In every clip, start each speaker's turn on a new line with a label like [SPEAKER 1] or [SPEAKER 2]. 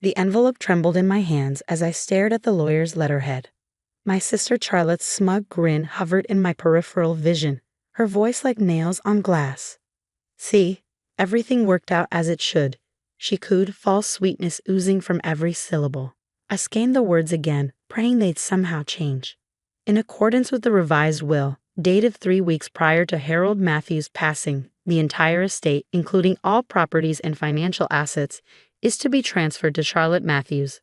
[SPEAKER 1] The envelope trembled in my hands as I stared at the lawyer's letterhead. My sister Charlotte's smug grin hovered in my peripheral vision, her voice like nails on glass. "See, everything worked out as it should," she cooed, false sweetness oozing from every syllable. I scanned the words again, praying they'd somehow change. In accordance with the revised will, dated 3 weeks prior to Harold Matthews' passing, the entire estate, including all properties and financial assets, is to be transferred to Charlotte Matthews.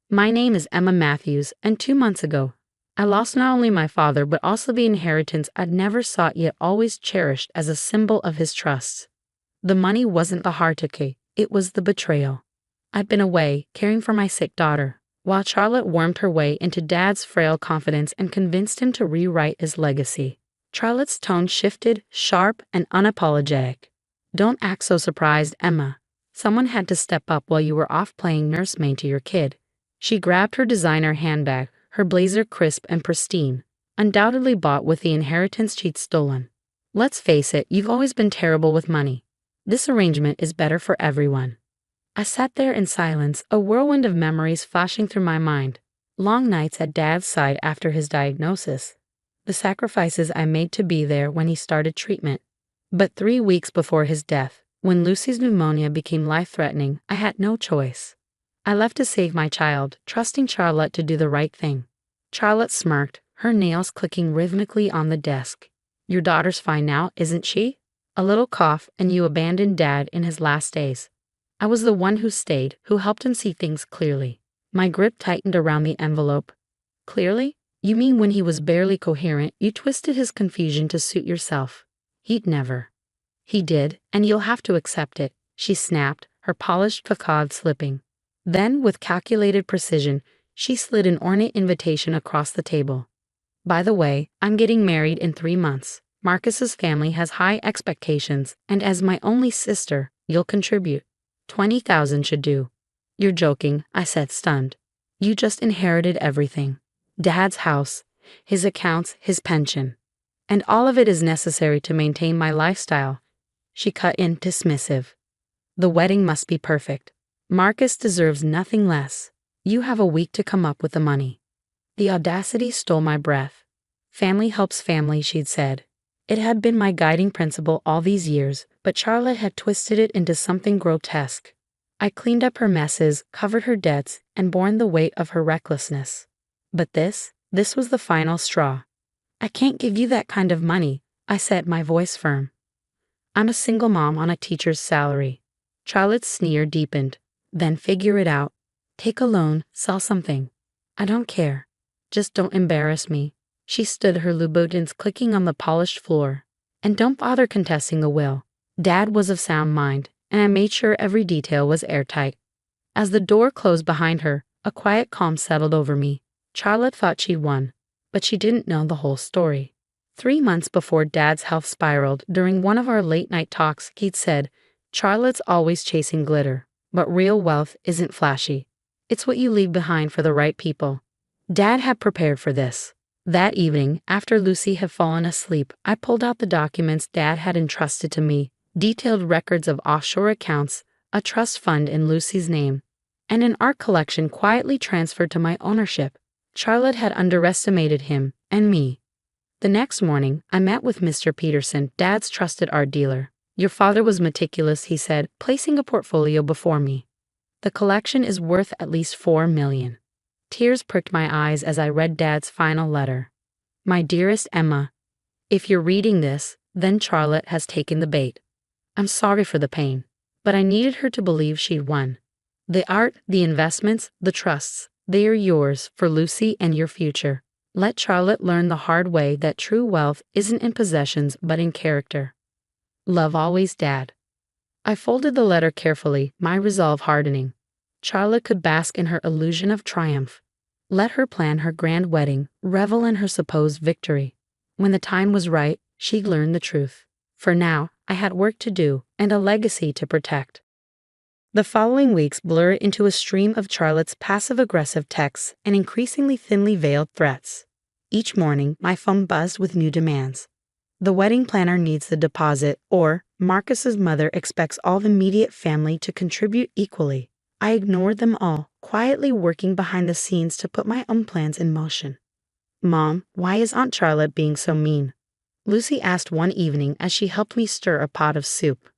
[SPEAKER 1] My name is Emma Matthews, and 2 months ago, I lost not only my father but also the inheritance I'd never sought yet always cherished as a symbol of his trust. The money wasn't the heartache, it was the betrayal. I'd been away, caring for my sick daughter, while Charlotte wormed her way into Dad's frail confidence and convinced him to rewrite his legacy. Charlotte's tone shifted, sharp and unapologetic. "Don't act so surprised, Emma. Someone had to step up while you were off playing nursemaid to your kid." She grabbed her designer handbag, her blazer crisp and pristine, undoubtedly bought with the inheritance she'd stolen. "Let's face it, you've always been terrible with money. This arrangement is better for everyone." I sat there in silence, a whirlwind of memories flashing through my mind. Long nights at Dad's side after his diagnosis. The sacrifices I made to be there when he started treatment. But 3 weeks before his death, when Lucy's pneumonia became life-threatening, I had no choice. I left to save my child, trusting Charlotte to do the right thing. Charlotte smirked, her nails clicking rhythmically on the desk. "Your daughter's fine now, isn't she?" A little cough, and you abandoned Dad in his last days. I was the one who stayed, who helped him see things clearly. My grip tightened around the envelope. "Clearly? You mean when he was barely coherent, you twisted his confusion to suit yourself?" "He'd never." "He did, and you'll have to accept it," she snapped, her polished facade slipping. Then, with calculated precision, she slid an ornate invitation across the table. "By the way, I'm getting married in 3 months. Marcus's family has high expectations, and as my only sister, you'll contribute. 20,000 should do." "You're joking," I said, stunned. "You just inherited everything. Dad's house, his accounts, his pension. And all of it is necessary to maintain my lifestyle." She cut in, dismissive. "The wedding must be perfect. Marcus deserves nothing less. You have a week to come up with the money." The audacity stole my breath. Family helps family, she'd said. It had been my guiding principle all these years, but Charlotte had twisted it into something grotesque. I cleaned up her messes, covered her debts, and borne the weight of her recklessness. But this was the final straw. "I can't give you that kind of money," I said, my voice firm. "I'm a single mom on a teacher's salary." Charlotte's sneer deepened. "Then figure it out. Take a loan, sell something. I don't care. Just don't embarrass me." She stood, her Louboutins clicking on the polished floor. "And don't bother contesting a will. Dad was of sound mind, and I made sure every detail was airtight." As the door closed behind her, a quiet calm settled over me. Charlotte thought she'd won, but she didn't know the whole story. 3 months before Dad's health spiraled, during one of our late-night talks, he'd said, "Charlotte's always chasing glitter, but real wealth isn't flashy. It's what you leave behind for the right people." Dad had prepared for this. That evening, after Lucy had fallen asleep, I pulled out the documents Dad had entrusted to me, detailed records of offshore accounts, a trust fund in Lucy's name, and an art collection quietly transferred to my ownership. Charlotte had underestimated him, and me. The next morning, I met with Mr. Peterson, Dad's trusted art dealer. "Your father was meticulous," he said, placing a portfolio before me. "The collection is worth at least $4 million. Tears pricked my eyes as I read Dad's final letter. "My dearest Emma, if you're reading this, then Charlotte has taken the bait. I'm sorry for the pain, but I needed her to believe she'd won. The art, the investments, the trusts, they are yours for Lucy and your future. Let Charlotte learn the hard way that true wealth isn't in possessions but in character. Love always, Dad." I folded the letter carefully, my resolve hardening. Charlotte could bask in her illusion of triumph. Let her plan her grand wedding, revel in her supposed victory. When the time was right, she'd learn the truth. For now, I had work to do and a legacy to protect. The following weeks blurred into a stream of Charlotte's passive-aggressive texts and increasingly thinly veiled threats. Each morning, my phone buzzed with new demands. "The wedding planner needs the deposit," or "Marcus's mother expects all the immediate family to contribute equally." I ignored them all, quietly working behind the scenes to put my own plans in motion. Mom, why is Aunt Charlotte being so mean? Lucy asked one evening as she helped me stir a pot of soup.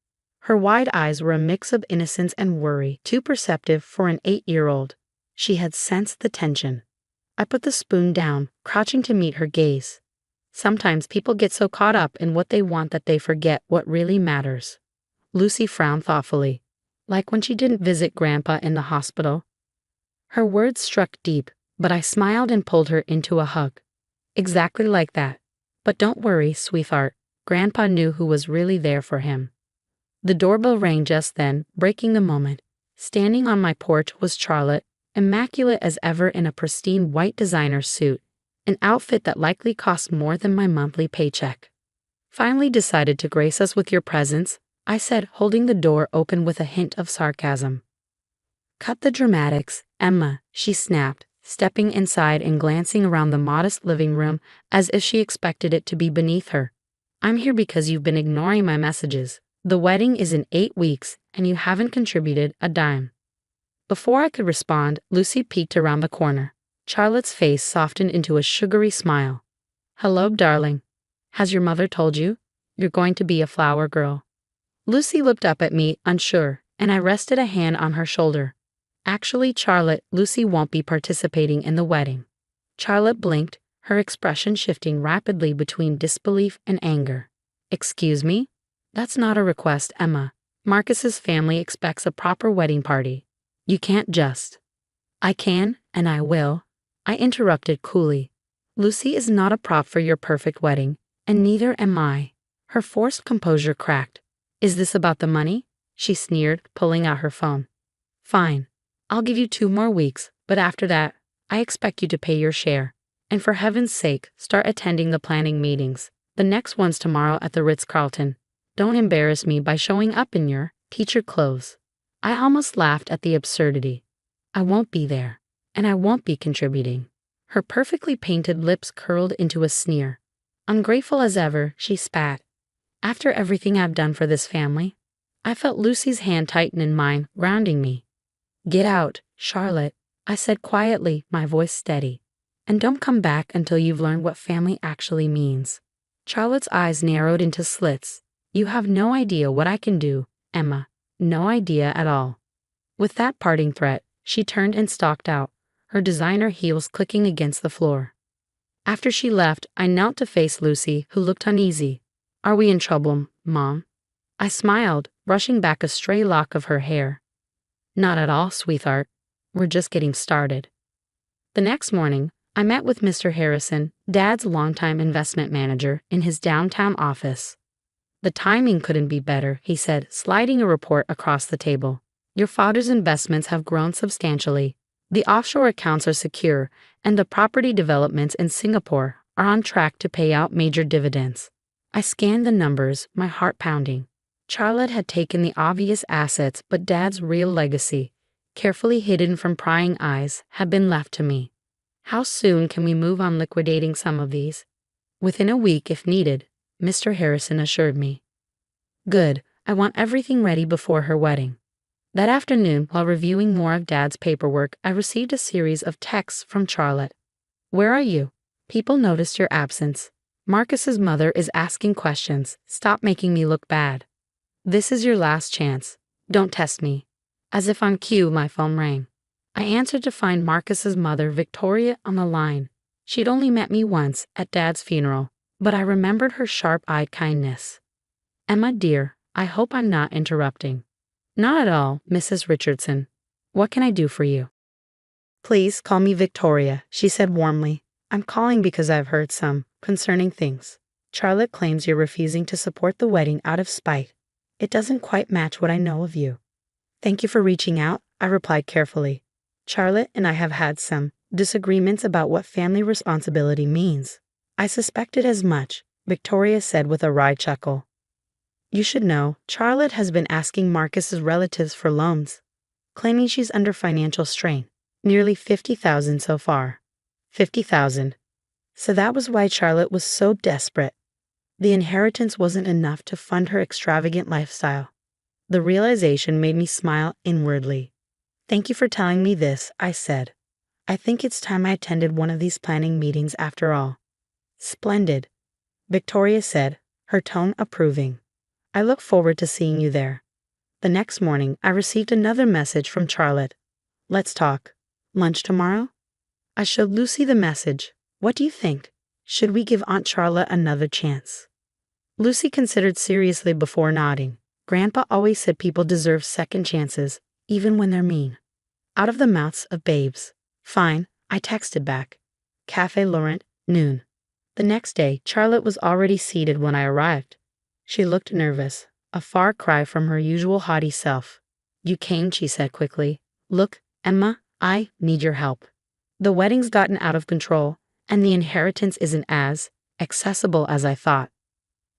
[SPEAKER 1] Her wide eyes were a mix of innocence and worry, too perceptive for an 8-year-old. She had sensed the tension. I put the spoon down, crouching to meet her gaze. Sometimes people get so caught up in what they want that they forget what really matters. Lucy frowned thoughtfully, like when she didn't visit Grandpa in the hospital. Her words struck deep, but I smiled and pulled her into a hug. Exactly like that. But don't worry, sweetheart. Grandpa knew who was really there for him. The doorbell rang just then, breaking the moment. Standing on my porch was Charlotte, immaculate as ever in a pristine white designer suit, an outfit that likely cost more than my monthly paycheck. Finally decided to grace us with your presence, I said, holding the door open with a hint of sarcasm. Cut the dramatics, Emma, she snapped, stepping inside and glancing around the modest living room as if she expected it to be beneath her. I'm here because you've been ignoring my messages. The wedding is in 8 weeks, and you haven't contributed a dime. Before I could respond, Lucy peeked around the corner. Charlotte's face softened into a sugary smile. Hello, darling. Has your mother told you? You're going to be a flower girl. Lucy looked up at me, unsure, and I rested a hand on her shoulder. Actually, Charlotte, Lucy won't be participating in the wedding. Charlotte blinked, her expression shifting rapidly between disbelief and anger. Excuse me? That's not a request, Emma. Marcus's family expects a proper wedding party. You can't just. I can, and I will. I interrupted coolly. Lucy is not a prop for your perfect wedding, and neither am I. Her forced composure cracked. Is this about the money? She sneered, pulling out her phone. Fine. I'll give you 2 more weeks, but after that, I expect you to pay your share. And for heaven's sake, start attending the planning meetings. The next one's tomorrow at the Ritz-Carlton. Don't embarrass me by showing up in your teacher clothes. I almost laughed at the absurdity. I won't be there, and I won't be contributing. Her perfectly painted lips curled into a sneer. Ungrateful as ever, she spat. After everything I've done for this family, I felt Lucy's hand tighten in mine, grounding me. Get out, Charlotte, I said quietly, my voice steady. And don't come back until you've learned what family actually means. Charlotte's eyes narrowed into slits. You have no idea what I can do, Emma. No idea at all. With that parting threat, she turned and stalked out, her designer heels clicking against the floor. After she left, I knelt to face Lucy, who looked uneasy. Are we in trouble, Mom? I smiled, brushing back a stray lock of her hair. Not at all, sweetheart. We're just getting started. The next morning, I met with Mr. Harrison, Dad's longtime investment manager, in his downtown office. The timing couldn't be better, he said, sliding a report across the table. Your father's investments have grown substantially. The offshore accounts are secure, and the property developments in Singapore are on track to pay out major dividends. I scanned the numbers, my heart pounding. Charlotte had taken the obvious assets, but Dad's real legacy, carefully hidden from prying eyes, had been left to me. How soon can we move on liquidating some of these? Within a week, if needed, Mr. Harrison assured me. Good, I want everything ready before her wedding. That afternoon, while reviewing more of Dad's paperwork, I received a series of texts from Charlotte. Where are you? People noticed your absence. Marcus's mother is asking questions. Stop making me look bad. This is your last chance. Don't test me. As if on cue, my phone rang. I answered to find Marcus's mother, Victoria, on the line. She'd only met me once, at Dad's funeral, but I remembered her sharp-eyed kindness. Emma, dear, I hope I'm not interrupting. Not at all, Mrs. Richardson. What can I do for you? Please call me Victoria, she said warmly. I'm calling because I've heard some concerning things. Charlotte claims you're refusing to support the wedding out of spite. It doesn't quite match what I know of you. Thank you for reaching out, I replied carefully. Charlotte and I have had some disagreements about what family responsibility means. I suspected as much, Victoria said with a wry chuckle. You should know, Charlotte has been asking Marcus's relatives for loans, claiming she's under financial strain. Nearly $50,000 so far. $50,000. So that was why Charlotte was so desperate. The inheritance wasn't enough to fund her extravagant lifestyle. The realization made me smile inwardly. Thank you for telling me this, I said. I think it's time I attended one of these planning meetings after all. Splendid, Victoria said, her tone approving. I look forward to seeing you there. The next morning, I received another message from Charlotte. Let's talk. Lunch tomorrow? I showed Lucy the message. What do you think? Should we give Aunt Charlotte another chance? Lucy considered seriously before nodding. Grandpa always said people deserve second chances, even when they're mean. Out of the mouths of babes. Fine, I texted back. Café Laurent, noon. The next day, Charlotte was already seated when I arrived. She looked nervous, a far cry from her usual haughty self. You came, she said quickly. Look, Emma, I need your help. The wedding's gotten out of control, and the inheritance isn't as accessible as I thought.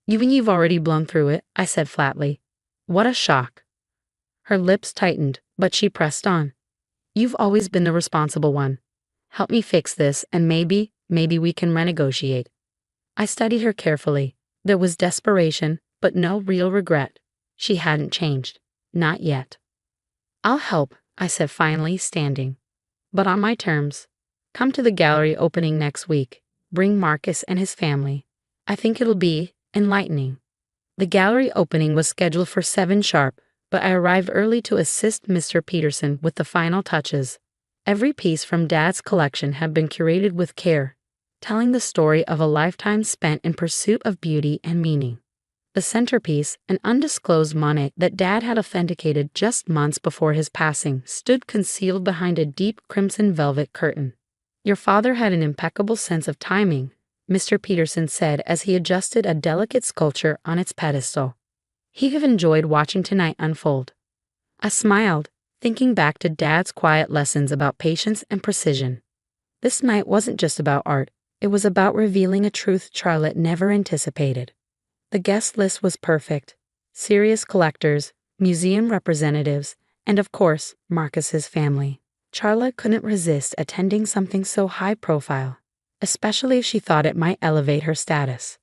[SPEAKER 1] You've already blown through it, I said flatly. What a shock. Her lips tightened, but she pressed on. You've always been the responsible one. Help me fix this, and maybe we can renegotiate. I studied her carefully. There was desperation, but no real regret. She hadn't changed. Not yet. I'll help, I said finally, standing. But on my terms. Come to the gallery opening next week. Bring Marcus and his family. I think it'll be enlightening. The gallery opening was scheduled for 7 sharp, but I arrived early to assist Mr. Peterson with the final touches. Every piece from Dad's collection had been curated with care, telling the story of a lifetime spent in pursuit of beauty and meaning. The centerpiece, an undisclosed Monet that Dad had authenticated just months before his passing, stood concealed behind a deep crimson velvet curtain. Your father had an impeccable sense of timing, Mr. Peterson said as he adjusted a delicate sculpture on its pedestal. He'd have enjoyed watching tonight unfold. I smiled, thinking back to Dad's quiet lessons about patience and precision. This night wasn't just about art, it was about revealing a truth Charlotte never anticipated. The guest list was perfect. Serious collectors, museum representatives, and of course, Marcus's family. Charlotte couldn't resist attending something so high profile, especially if she thought it might elevate her status.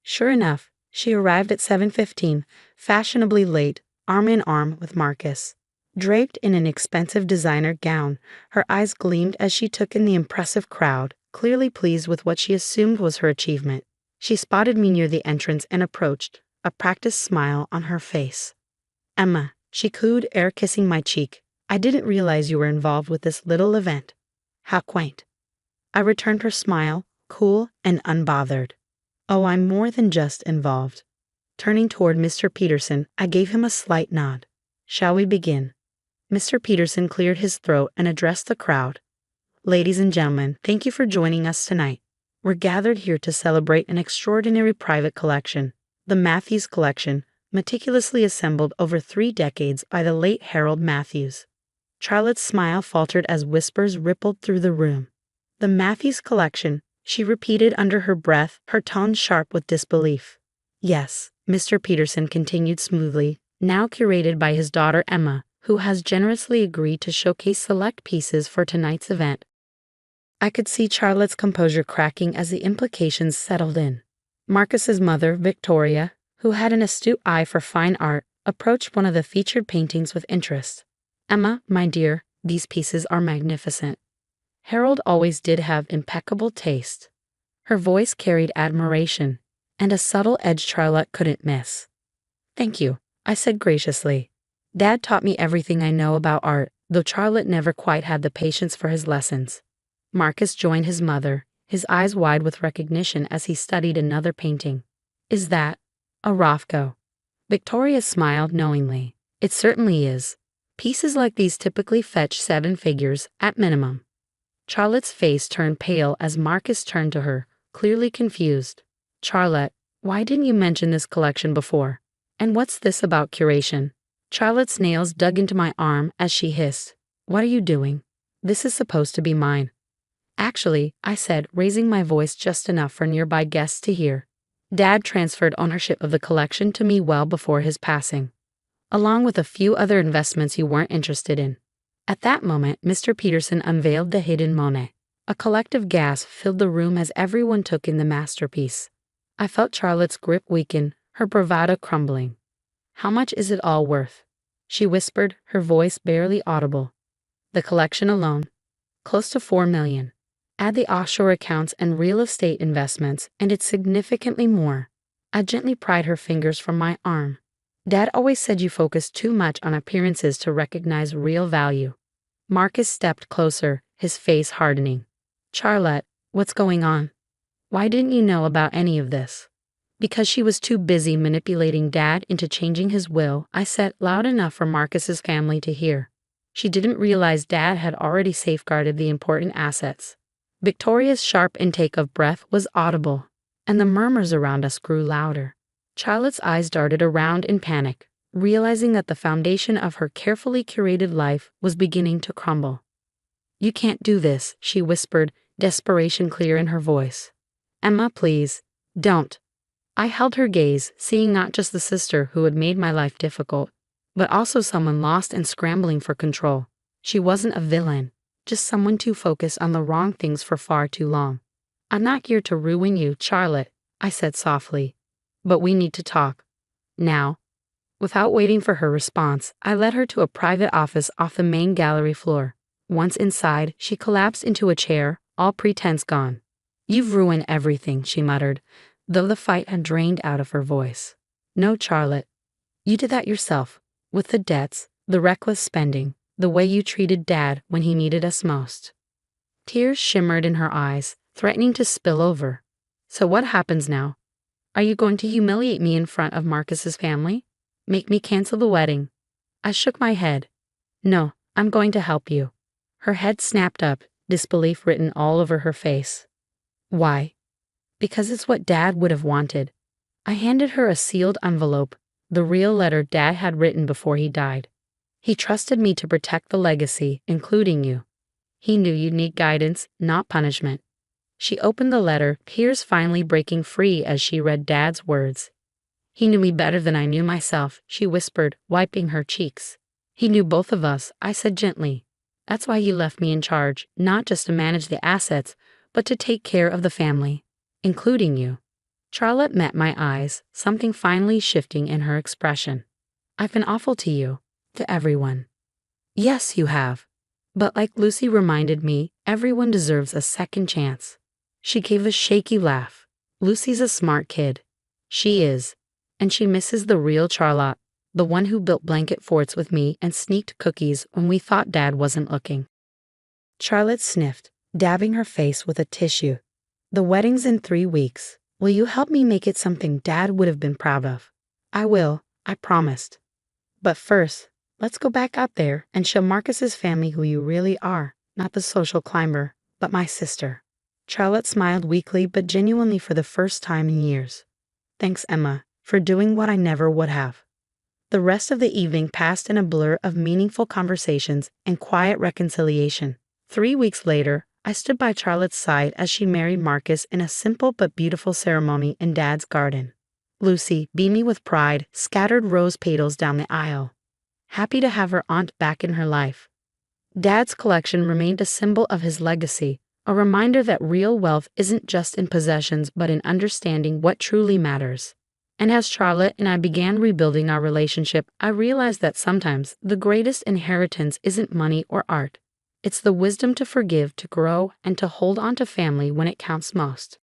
[SPEAKER 1] Sure enough, she arrived at 7:15, fashionably late, arm in arm with Marcus. Draped in an expensive designer gown, her eyes gleamed as she took in the impressive crowd, clearly pleased with what she assumed was her achievement. She spotted me near the entrance and approached, a practiced smile on her face. Emma, she cooed, air-kissing my cheek. I didn't realize you were involved with this little event. How quaint. I returned her smile, cool and unbothered. Oh, I'm more than just involved. Turning toward Mr. Peterson, I gave him a slight nod. Shall we begin? Mr. Peterson cleared his throat and addressed the crowd. Ladies and gentlemen, thank you for joining us tonight. We're gathered here to celebrate an extraordinary private collection, the Matthews Collection, meticulously assembled over 3 decades by the late Harold Matthews. Charlotte's smile faltered as whispers rippled through the room. The Matthews Collection, she repeated under her breath, her tone sharp with disbelief. Yes, Mr. Peterson continued smoothly, now curated by his daughter Emma, who has generously agreed to showcase select pieces for tonight's event. I could see Charlotte's composure cracking as the implications settled in. Marcus's mother, Victoria, who had an astute eye for fine art, approached one of the featured paintings with interest. Emma, my dear, these pieces are magnificent. Harold always did have impeccable taste. Her voice carried admiration, and a subtle edge Charlotte couldn't miss. Thank you, I said graciously. Dad taught me everything I know about art, though Charlotte never quite had the patience for his lessons. Marcus joined his mother, his eyes wide with recognition as he studied another painting. Is that a Rothko? Victoria smiled knowingly. It certainly is. Pieces like these typically fetch 7 figures, at minimum. Charlotte's face turned pale as Marcus turned to her, clearly confused. Charlotte, why didn't you mention this collection before? And what's this about curation? Charlotte's nails dug into my arm as she hissed. What are you doing? This is supposed to be mine. Actually, I said, raising my voice just enough for nearby guests to hear. Dad transferred ownership of the collection to me well before his passing, along with a few other investments you weren't interested in. At that moment, Mr. Peterson unveiled the hidden Monet. A collective gasp filled the room as everyone took in the masterpiece. I felt Charlotte's grip weaken, her bravado crumbling. How much is it all worth? She whispered, her voice barely audible. The collection alone, close to 4 million. Add the offshore accounts and real estate investments, and it's significantly more. I gently pried her fingers from my arm. Dad always said you focus too much on appearances to recognize real value. Marcus stepped closer, his face hardening. Charlotte, what's going on? Why didn't you know about any of this? Because she was too busy manipulating Dad into changing his will, I said loud enough for Marcus's family to hear. She didn't realize Dad had already safeguarded the important assets. Victoria's sharp intake of breath was audible, and the murmurs around us grew louder. Charlotte's eyes darted around in panic, realizing that the foundation of her carefully curated life was beginning to crumble. You can't do this, she whispered, desperation clear in her voice. Emma, please, don't. I held her gaze, seeing not just the sister who had made my life difficult, but also someone lost and scrambling for control. She wasn't a villain, just someone too focused on the wrong things for far too long. I'm not here to ruin you, Charlotte, I said softly. But we need to talk. Now. Without waiting for her response, I led her to a private office off the main gallery floor. Once inside, she collapsed into a chair, all pretense gone. You've ruined everything, she muttered, though the fight had drained out of her voice. No, Charlotte. You did that yourself, with the debts, the reckless spending, the way you treated Dad when he needed us most. Tears shimmered in her eyes, threatening to spill over. So what happens now? Are you going to humiliate me in front of Marcus's family? Make me cancel the wedding? I shook my head. No, I'm going to help you. Her head snapped up, disbelief written all over her face. Why? Because it's what Dad would have wanted. I handed her a sealed envelope, the real letter Dad had written before he died. He trusted me to protect the legacy, including you. He knew you'd need guidance, not punishment. She opened the letter, tears finally breaking free as she read Dad's words. He knew me better than I knew myself, she whispered, wiping her cheeks. He knew both of us, I said gently. That's why he left me in charge, not just to manage the assets, but to take care of the family, including you. Charlotte met my eyes, something finally shifting in her expression. I've been awful to you, to everyone. Yes, you have. But like Lucy reminded me, everyone deserves a second chance. She gave a shaky laugh. Lucy's a smart kid. She is. And she misses the real Charlotte, the one who built blanket forts with me and sneaked cookies when we thought Dad wasn't looking. Charlotte sniffed, dabbing her face with a tissue. The wedding's in 3 weeks. Will you help me make it something Dad would have been proud of? I will, I promised. But first, let's go back out there and show Marcus's family who you really are, not the social climber, but my sister. Charlotte smiled weakly but genuinely for the first time in years. Thanks, Emma, for doing what I never would have. The rest of the evening passed in a blur of meaningful conversations and quiet reconciliation. 3 weeks later, I stood by Charlotte's side as she married Marcus in a simple but beautiful ceremony in Dad's garden. Lucy, beaming with pride, scattered rose petals down the aisle, happy to have her aunt back in her life. Dad's collection remained a symbol of his legacy, a reminder that real wealth isn't just in possessions but in understanding what truly matters. And as Charlotte and I began rebuilding our relationship, I realized that sometimes the greatest inheritance isn't money or art. It's the wisdom to forgive, to grow, and to hold on to family when it counts most.